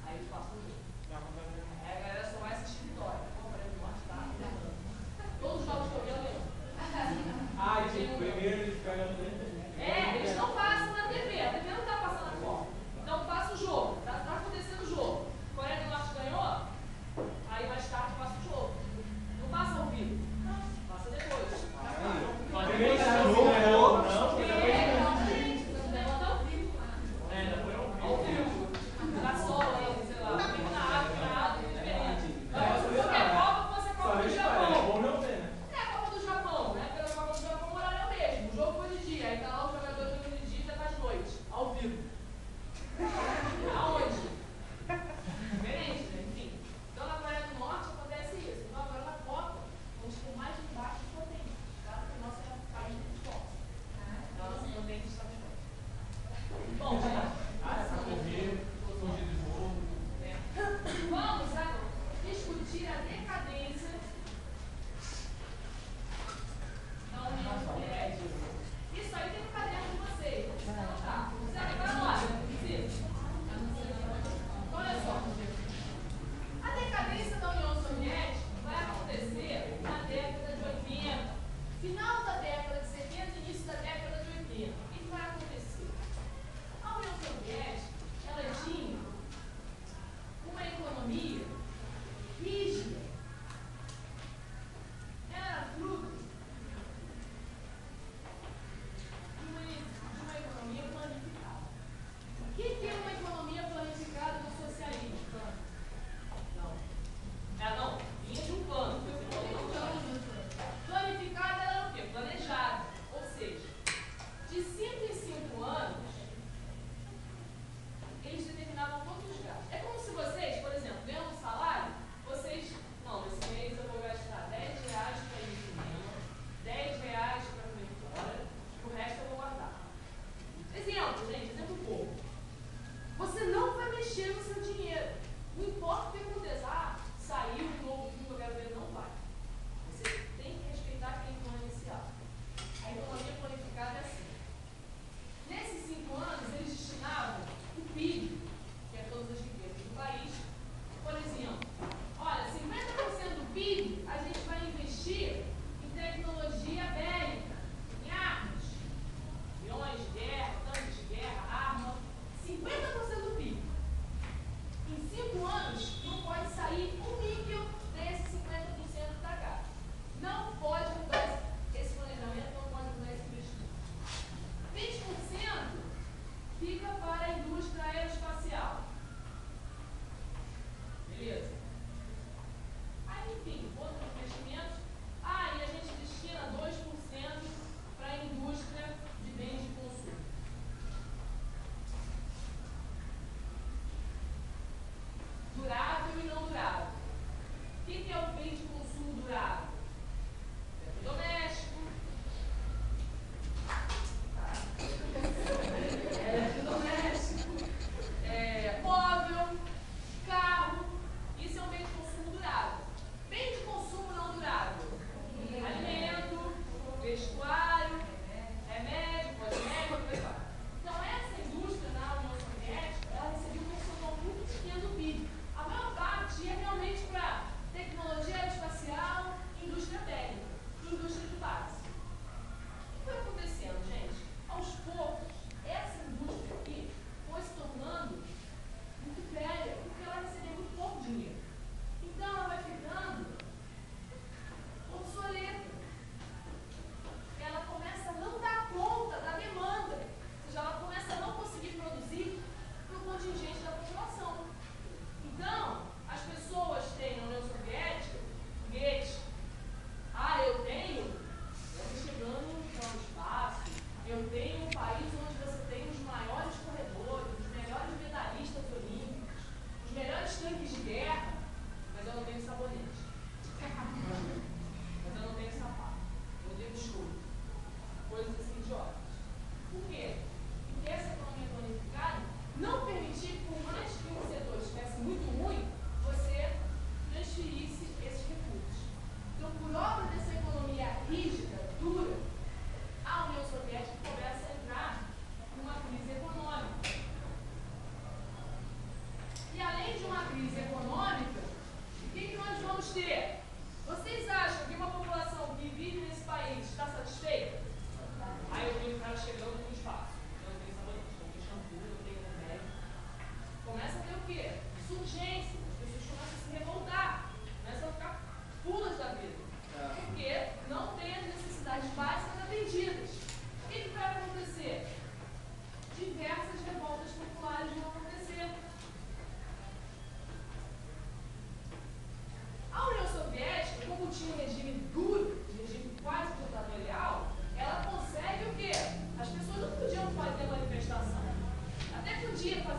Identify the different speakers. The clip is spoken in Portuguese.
Speaker 1: Aí eles passam o jogo. Aí a galera só vai assistir vitória. Pô, Coreia do Norte tá ganhando. Todos os jogos que eu vi, eu lembro.
Speaker 2: Ah, de primeiro eles pegam dentro.
Speaker 1: Eles não passam na TV. A TV não tá passando a Copa. Então passa o jogo. Tá acontecendo o jogo. Coreia do Norte ganhou, aí mais tarde passa o jogo. Não passa ao vivo. Não, passa depois.
Speaker 2: Primeiro tá no jogo, não.
Speaker 1: Ao vivo. Na sola, sei lá, na água, diferente. Porque a Copa fosse a Copa do Japão. É a Copa do Japão, né? Pela Copa do Japão, o horário é o mesmo. O jogo foi de dia, aí tá lá o jogador jogando de dia e já tá de noite, ao vivo. Aonde? Diferente, né? Enfim. Então na Coreia do Norte acontece isso. Então agora na Copa, vamos ter mais embaixo de potência, tá? Porque o nosso é um país muito forte. Então a nossa potência está muito forte. Bom, gente. Vamos agora discutir a decadência da União Soviética. Isso aí tem no caderno de vocês. Tá? Você vai lá, precisa. Então, olha só. A decadência da União Soviética vai acontecer na década de 80. Final da década de 70 início da década de 80. O que vai acontecer? A União Soviética, ela tinha uma economia rígida. Era fruto de uma economia planificada. O que é uma economia planificada no socialismo? Não, vinha de um plano. Planificada era o quê? Planejada. Ou seja, de 5 em 5 anos, eles determinavam todos os gastos. É como se vocês, por exemplo, ganham um salário, vocês, não, esse mês eu vou gastar R$10 para ir no cinema, R$10 para comer fora, o resto eu vou guardar. Exemplo, gente, exemplo bobo. Você não vai mexer no seu dinheiro. Não importa o que aconteça. Ah, saiu um novo filme, eu quero ver, não vai. Você tem que respeitar aquele plano inicial. A economia planificada é assim. Nesses 5 anos, eles destinavam o PIB, que é todas as riquezas do país. Por exemplo, olha, 50% do PIB a gente vai investir em tecnologia bélica, em armas, aviões de guerra, tanques de guerra, arma. 50% do PIB. Em 5 anos, não pode sair um níquel desse 50% da cá. Não pode mudar esse planejamento, não pode mudar esse investimento. 20% fica para a indústria aeroespacial. Beleza? Aí, enfim, outros investimentos. E a gente destina 2% para a indústria de bens de consumo. Durável e não durável. uma crise econômica, o que nós vamos ter? Vocês acham que uma população que vive nesse país está satisfeita? Aí eu vi o cara chegando no espaço. Eu não tenho sabonete, não tenho shampoo, não tenho remédio. Começa a ter o quê? Surgência. As pessoas começam a se revoltar. Começam a ficar pulas da vida. Porque não tem as necessidades básicas atendidas. O que vai acontecer? Diversas revoltas populares vão acontecer. A União Soviética, como tinha um regime duro, regime quase ditatorial, ela consegue o quê? As pessoas não podiam fazer manifestação. Até podia fazer